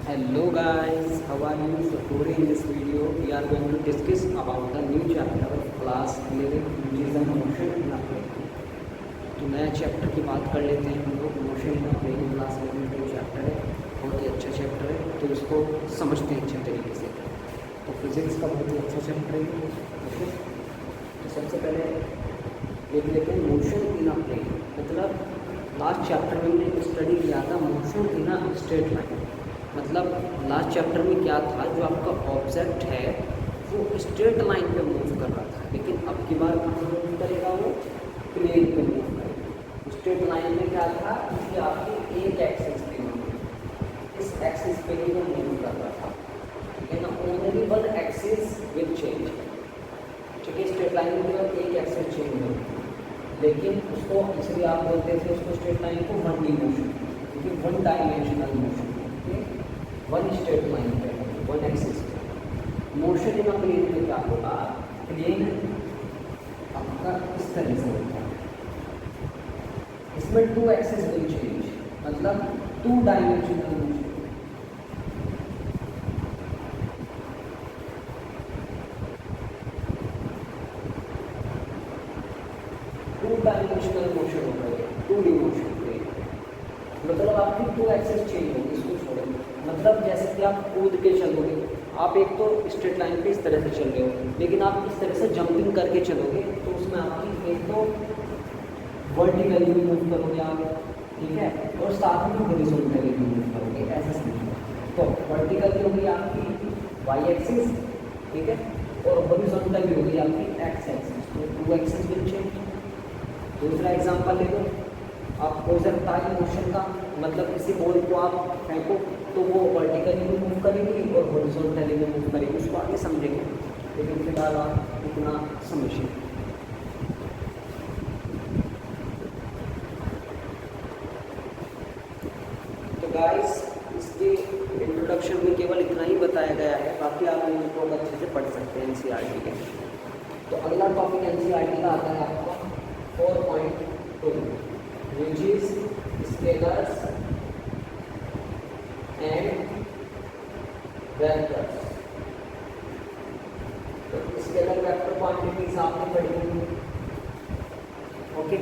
Hello guys, how are you? So today in this video we are going to discuss about the new chapter of class 11 which is the motion in a plane. तो नया chapter की बात कर लेते हैं हम लोग। Motion in a plane class 11 का चैप्टर है, बहुत ही अच्छा चैप्टर है, तो इसको समझते हैं अच्छे तरीके से। तो फिजिक्स का बहुत ही अच्छा चैप्टर है। ओके, तो सबसे पहले देख लेते हैं मोशन इन अ प्लेन। मतलब लास्ट चैप्टर में हमने स्टडी किया था motion in a straight line. मतलब लास्ट चैप्टर में क्या था, जो आपका ऑब्जेक्ट है वो स्ट्रेट लाइन पे मूव कर रहा था, लेकिन अब की बार कहाँ मूव करेगा, वो प्लेन पे मूव करेगा। स्ट्रेट लाइन में क्या था कि आपकी एक एक्सिस पे इस एक्सिस पे ही वो मूव कर रहा था, ठीक है ना। Only one axis will change, ठीक है। स्ट्रेट लाइन में केवल एक एक्सिस चेंज होगी, लेकिन उसको इसलिए आप बोलते थे उसको स्ट्रेट लाइन को वन डी मोशन, क्योंकि one dimensional motion, one straight line पे, वन एक्सिस पे। मोशन इन अ प्लेन में क्या होगा, प्लेन आपका इस तरह से होता है, इसमें टू एक्सिस विल चेंज, मतलब two dimensional motion. Two dimensional motion होगा, टू डी मोशन पे, मतलब आपकी टू एक्सिस चेंज होगी। इसको छोड़ेंगे, मतलब जैसे कि आप कूद के चलोगे, आप एक तो स्ट्रेट लाइन पे इस तरह से चल रहे हो, लेकिन आप इस तरह से जंपिंग करके चलोगे तो उसमें आपकी एक तो वर्टिकली भी मूव करोगे आप, ठीक है, और साथ में हॉरिजॉन्टली भी मूव करोगे, ऐसा समझो। तो वर्टिकली होगी आपकी वाई एक्सिस, ठीक है, और हॉरिजॉन्टली होगी आपकी एक्स एक्सिस, तो टू एक्सिस विल चेंज। दूसरा एग्जांपल ले लो, आप प्रोजेक्टाइल मोशन का, मतलब किसी बॉल को आप फेंको तो वो वर्टिकली भी मूव करेगी और हॉरिजॉन्टली भी मूव करेगी, उसको आगे समझेंगे, लेकिन फिलहाल आप इतना समझिए। तो गाइस, इसके इंट्रोडक्शन में केवल इतना ही बताया गया है, बाकी आप इनको अच्छे से पढ़ सकते हैं एनसीईआरटी के। तो अगला टॉपिक एनसीईआरटी का आता है आपका 4.2 which is scalars and vectors। तो स्केलर वेक्टर क्वांटिटीज आपने पढ़ी होंगी। ओके,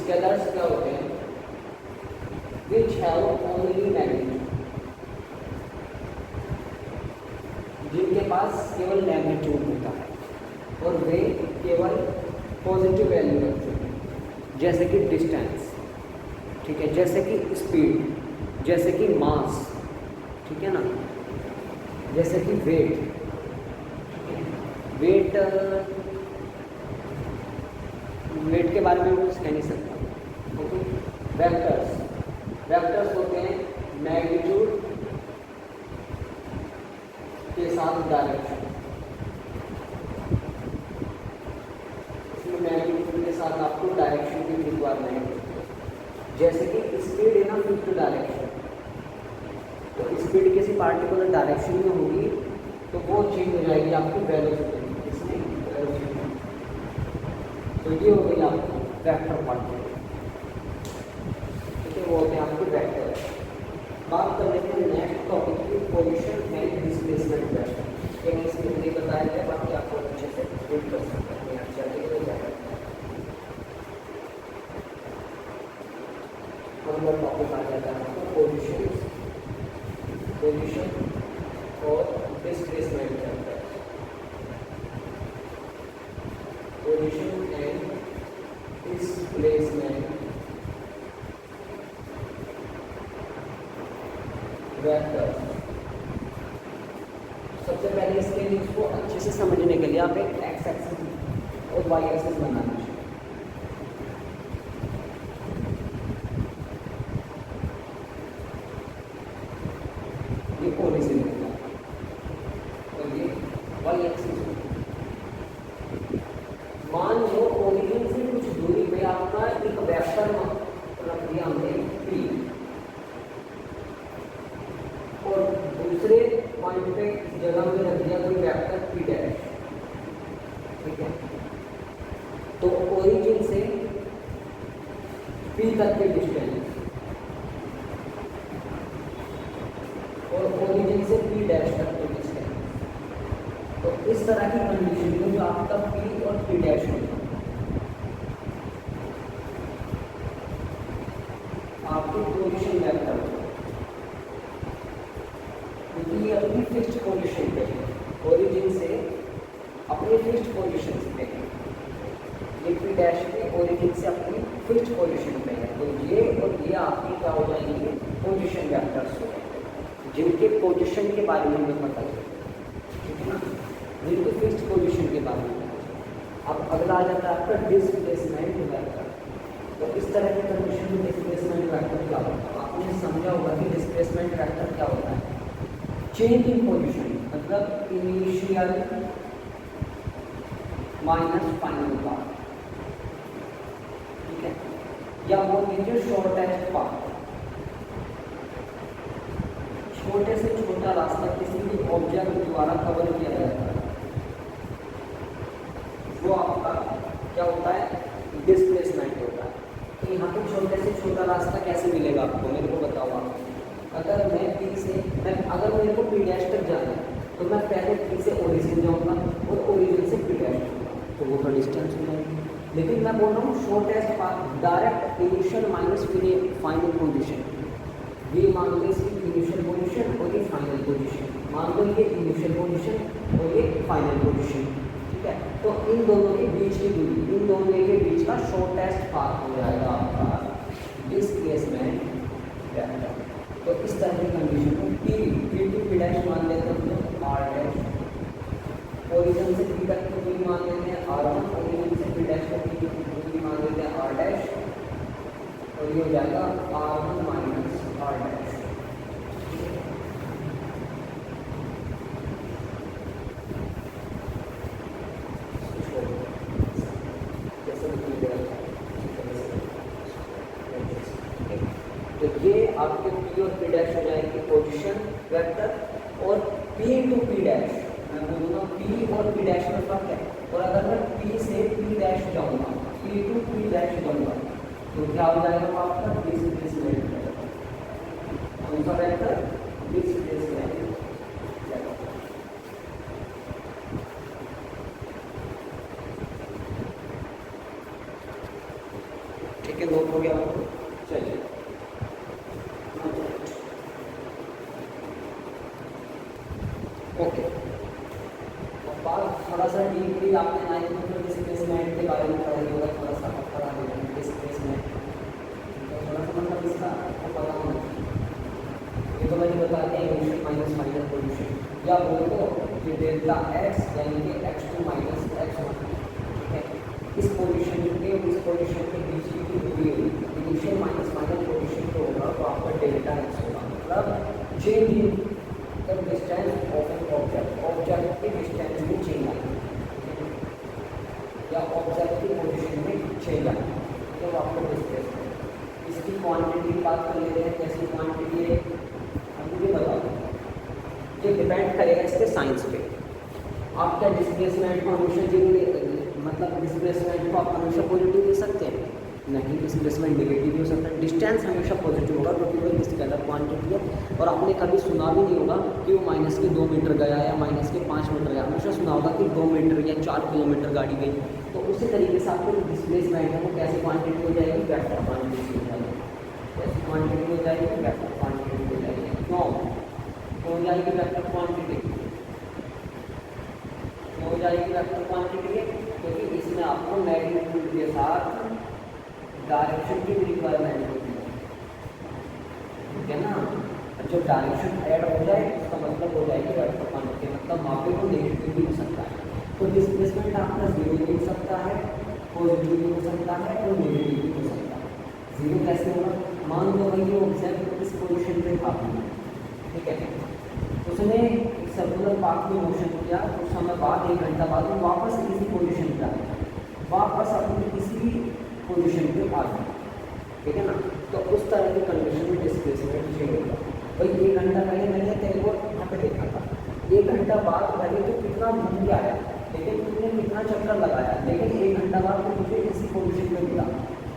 स्केलर्स क्या होते हैं, which have only magnitude, जिनके पास केवल मैग्नीट्यूड होता है और वे केवल पॉजिटिव वैल्यू रखते हैं, जैसे कि डिस्टेंस, ठीक है, जैसे कि स्पीड, जैसे कि मास, ठीक है ना, जैसे कि वेट, वेट वेट के बारे में कुछ कह नहीं सकता। ओके, वेक्टर्स, वेक्टर्स होते हैं मैग्नीट्यूड के साथ डायरेक्शन, इसमें मैग्नीट्यूड के साथ आपको डायरेक्शन की रिक्वायरमेंट है। जैसे कि स्पीड है ना, फिक्स्ड डायरेक्शन, तो स्पीड किसी पार्टिकुलर डायरेक्शन में होगी तो वो चेंज हो जाएगी आपकी वेलोसिटी, इसमें वेलोसिटी। तो ये हो गई आपकी वेक्टर क्वांटिटी, ठीक है, वो होते हैं आपके वेक्टर। बात कर लेते हैं नेक्स्ट टॉपिक की, पोजीशन एंड डिस्प्लेसमेंट वेक्टर। एक इसमें नहीं बताया गया, बाकी आपको अच्छे से रीड कर सकते हैं, अच्छा हो जाएगा। अगला टॉपिक आ जाता है आपको पोजीशन और displacement vector. Position and displacement vector. सबसे पहले इसके लिए इसको अच्छे से समझने के लिए आप एक एक्स एक्सिस और वाई एक्सिस बनाना चाहिए। ये ओरिजिन होगा और ये वाई एक्सिस होगा। मान लो ओरिजिन से कुछ दूरी पे आपका एक वेक्टर रख दिया हमने पी, और दूसरे पॉइंट पे जगह में रख दिया कोई वेक्टर पी डैश, ठीक है। तो ओरिजिन से पी तक के डिस्टेंस और ओरिजिन से पी डैश तक को डिस्टेंस। तो इस तरह की कंडीशन में जो आपका पी और पी डैश होगा, आपकी पोजीशन वेक्टर होगा, क्योंकि ये अपनी फिक्स्ड पोजीशन पे है, ओरिजिन से अपनी फिक्स्ड पोजीशन पे है, ये पी डैश के ओरिजिन से अपनी फिक्स्ड पोजीशन पे है। तो ये और ये आपकी क्या हो जाएंगे, पोजीशन वेक्टर्स हो जाएंगे, जिनके पोजीशन के बारे में हमें पता है, ठीक है ना, जिनके फिक्स्ड पोजीशन के बारे में। अब अगला आ जाता है आपका डिस्प्लेसमेंट वेक्टर। तो इस तरह की कंडीशन में डिस्प्लेसमेंट वेक्टर क्या होता है, आपने समझा होगा कि डिस्प्लेसमेंट वेक्टर क्या होता है, चेंज इन पोजीशन, मतलब इनिशियल माइनस फाइनल पाथ, ठीक है, या बोल दीजिए शॉर्टेस्ट पाथ, छोटे से छोटा रास्ता किसी भी ऑब्जेक्ट द्वारा कवर किया जाता है, वो आपका क्या होता है, डिस्प्लेसमेंट होता है। तो यहाँ पे छोटे से छोटा रास्ता कैसे मिलेगा आपको, मेरे को बताओ आप। अगर मैं पी से अगर मेरे को पी डैश तक जाना है तो मैं पहले पी से ओरिजिन जाऊँगा और ओरिजिन से पी डैश जाऊँगा, तो वो तो डिस्टेंस हो जाएगी। लेकिन मैं बोल रहा हूँ shortest path, direct initial minus final position, ये मान लो इसकी इनिशियल पोजीशन और ये फाइनल पोजीशन, मान लो ये इनिशियल पोजीशन और ये फाइनल पोजीशन, ठीक है। तो इन दोनों के बीच की दूरी, इन दोनों के बीच का शॉर्टेस्ट पाथ हो जाएगा आपका डिस्प्लेसमेंट वेक्टर। तो इस तरह की कंडीशन को पी टू पी डैश मान लेते हैं हम लोग आर डैश, ओरिजिन से पी तक की दूरी मान लेते हैं आर वन, ओरिजिन से पी डैश तक की दूरी मान लेते हैं आर डैश, और ये हो जाएगा R one minus R dash. तो ये आपके पी और पी डैश हो जाएगी पोजीशन वेक्टर, और पी टू पी डैश, मैं बोलूँगा पी और पी डैश में फर्क है। और अगर मैं पी से पी डैश जाऊँगा, पी टू पी डैश जाऊँगा, तो क्या हो जाएगा आपका डिस्प्लेसमेंट वेक्टर, कौन सा वेक्टर, डिस्प्लेसमेंट वेक्टर। ठीक है, नोट हो गया आपको, चलिए ओके। अब बात थोड़ा सा डीपली आपने नाइन्थ में डिस्प्लेसमेंट के बारे में पढ़ा होगा, थोड़ा सा पढ़ा होगा डिस्प्लेसमेंट, थोड़ा सा मतलब इसका आपको पता होना चाहिए। ये तो मैंने बता दिया इनिशियल माइनस फाइनल पोजीशन, या बोल दो कि डेल्टा एक्स यानी कि x2 माइनस x1, ठीक है। इस पोजीशन के इस पोजीशन के बीच की दूरी इनिशियल माइनस फाइनल पोजीशन पे होगा, तो आपका डेल्टा एक्स होगा, मतलब change in the distance of an object, object के डिस्टेंस में चेंज आएगा, या ऑब्जेक्ट की पोजीशन में चेंज आएगा, तो आपको डिस्प्लेसमेंट। इसकी क्वांटिटी की बात कर लेते हैं, कैसी क्वांटिटी है अब मुझे बताओ, ये डिपेंड करेगा इसके साइंस पे। आप क्या डिस्प्लेसमेंट को हमेशा मतलब डिस्प्लेसमेंट को आप हमेशा पॉजिटिव दे सकते हैं, नहीं, डिस्प्लेसमेंट नेगेटिव हो सकता है। डिस्टेंस हमेशा पॉजिटिव होगा क्योंकि वो एक स्केलर क्वांटिटी है, और आपने कभी सुना भी नहीं होगा कि वो माइनस के 2 मीटर गया या माइनस के 5 मीटर गया, हमेशा सुना होगा कि 2 मीटर या 4 किलोमीटर गाड़ी गई। तो उसी तरीके से आपको जो डिस्प्लेसमेंट है वो कैसी क्वांटिटी हो जाएगी, वेक्टर क्वांटिटी हो जाएगी, कैसी क्वांटिटी हो जाएगी, वेक्टर क्वांटिटी हो जाएगी। क्यों हो जाएगी वेक्टर क्वांटिटी, हो जाएगी वेक्टर क्वांटिटी, क्योंकि इसमें आपको मैग्नीट्यूड के साथ डायरेक्शन की रिक्वायरमेंट होती है, ठीक है ना। जो डायरेक्शन ऐड हो जाए उसका मतलब हो जाएगी वेक्टर क्वांटिटी, मतलब वहाँ पे वो नेगेटिव भी हो सकता है। तो डिस्प्लेसमेंट आपका जीरो भी हो सकता है, पॉजिटिव भी हो सकता है और नेगेटिव भी हो सकता है। जीरो कैसे होगा, मान लो भाई ये ऑब्जेक्ट इस पोजिशन पे था, ठीक है, उसने एक सर्कुलर पाथ में मोशन किया, कुछ समय बाद 1 घंटा बाद वो वापस इसी पोजीशन पे आया, वापस अपनी किसी पोजीशन पे आ गया, ठीक है ना। तो उस तरह की कंडीशन में डिस्प्लेसमेंट चेंज होगा। भाई 1 घंटा पहले मैंने तेरे को यहाँ पे देखा था, 1 घंटा बाद पहले तो कितना घूम के आया, लेकिन तुमने कितना चक्कर लगाया, लेकिन 1 घंटा बाद तो मुझे इसी पोजीशन पे मिला,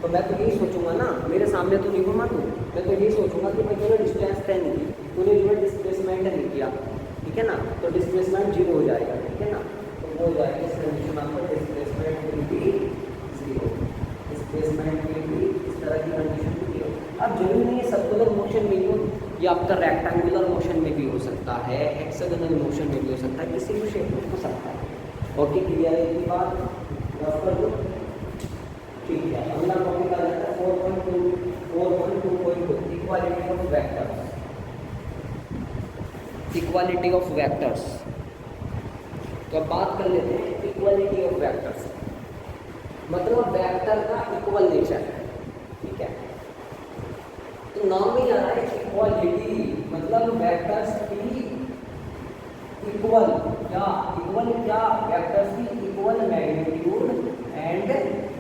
तो मैं तो यही सोचूंगा ना, मेरे सामने तो नहीं घूमा तू, मैं तो यही सोचूंगा कि मैं जो डिस्टेंस तय नहीं की, तूने जो डिस्प्लेसमेंट डिस्प्लेसमेंट नहीं किया, ठीक है ना, तो डिस्प्लेसमेंट जीरो हो जाएगा, ठीक है ना, तो वो हो जाएगा इस कंडीशन आपका displacement will be zero, displacement will be इस तरह की कंडीशन भी हो। अब जरूरी नहीं है सर्कुलर मोशन में हो, ये आपका रेक्टेंगुलर मोशन में भी हो सकता है, हेक्सागोनल मोशन में भी हो सकता है, किसी भी शेप में हो सकता है। ओके, क्लियर है ये बात, रफ कर दो, ठीक है। अगला टॉपिक आ जाता है 4.2 equality of vectors. Equality of vectors, तो अब बात कर लेते हैं इक्वालिटी ऑफ वेक्टर्स, मतलब वेक्टर का इक्वल नेचर है, ठीक है। तो नाम में आ रहा है इक्वालिटी, मतलब वेक्टर्स की इक्वल क्या, इक्वल क्या, वेक्टर्स की इक्वल मैग्नीट्यूड एंड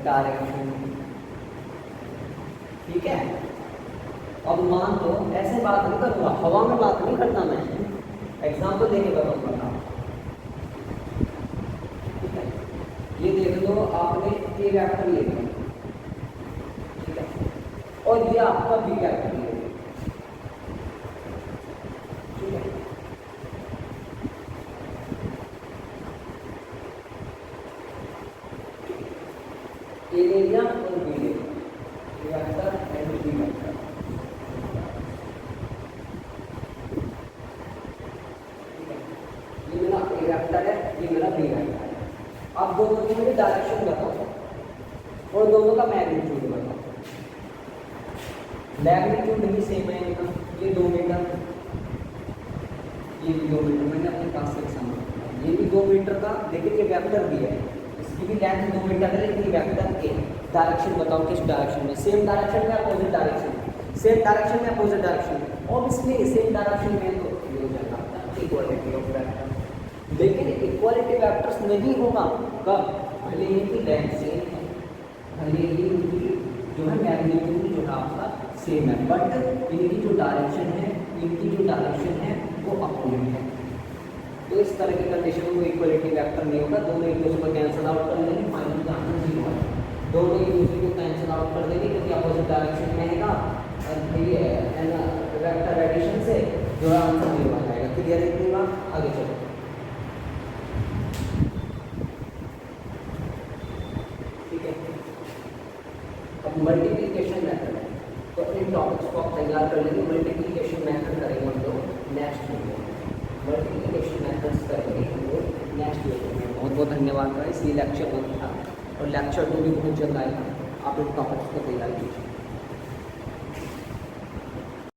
डायरेक्शन, ठीक है। अब मान लो ऐसे बात नहीं करूँगा, हवा में बात नहीं करता मैं, एग्जाम्पल देके बताऊँगा, ठीक है। ये देख लो आपने ए वेक्टर ले लिया, ठीक है, और ये आपका बी वेक्टर ले लिया, ठीक है। ए ले लिया और बी ले लिया, ए वेक्टर एंड बी वेक्टर, ये मेरा ए वेक्टर है, ये मेरा बी वेक्टर है। अब दोनों की मुझे डायरेक्शन बताओ और दोनों का मैग्नीट्यूड बताओ। मैग्नीट्यूड भी सेम है इनका, ये 2 मीटर, ये भी 2 मीटर, मैंने अपने पास से समझा, ये भी 2 मीटर का, लेकिन ये वेक्टर भी है, इसकी भी लेंथ 2 मीटर है, लेकिन वेक्टर के डायरेक्शन बताओ किस डायरेक्शन में, सेम डायरेक्शन में, अपोजिट डायरेक्शन में, सेम डायरेक्शन में, अपोजिट डायरेक्शन में, ऑब्वियसली सेम डायरेक्शन में तो ये हो जाएगा इक्वालिटी ऑफ वेक्टर। लेकिन इक्वालिटी वेक्टर्स नहीं होगा कब, भले इनकी लेंथ सेम है, भले ही इनकी जो है मैग्नीट्यूड जो है आपका सेम है, बट इनकी जो डायरेक्शन है, इनकी जो डायरेक्शन है वो अपोजिट है, तो इस तरह की कंडीशन में इक्वालिटी वेक्टर नहीं होगा। दोनों एक दूसरे को कैंसिल आउट कर देंगे, फाइनल आंसर जीरो है, दोनों एक दूसरे को कैंसिल आउट कर देंगे क्योंकि अपोजिट डायरेक्शन में है और ये वेक्टर एडिशन से जो है आंसर जीरो आ जाएगा। क्लियर है इतनी बात, आगे चलो। मल्टीप्लिकेशन मेथड है, तो इन टॉपिक्स को आप तैयार कर लेंगे। मल्टीप्लिकेशन मेथड करेंगे हम लोग नेक्स्ट वीडियो में, मल्टीप्लिकेशन मेथड्स करेंगे हम लोग नेक्स्ट वीडियो में। बहुत बहुत धन्यवाद गाइस, ये लेक्चर 1 था और लेक्चर 2 भी बहुत जल्द आएगा, आप इन टॉपिक्स को तैयार कीजिए।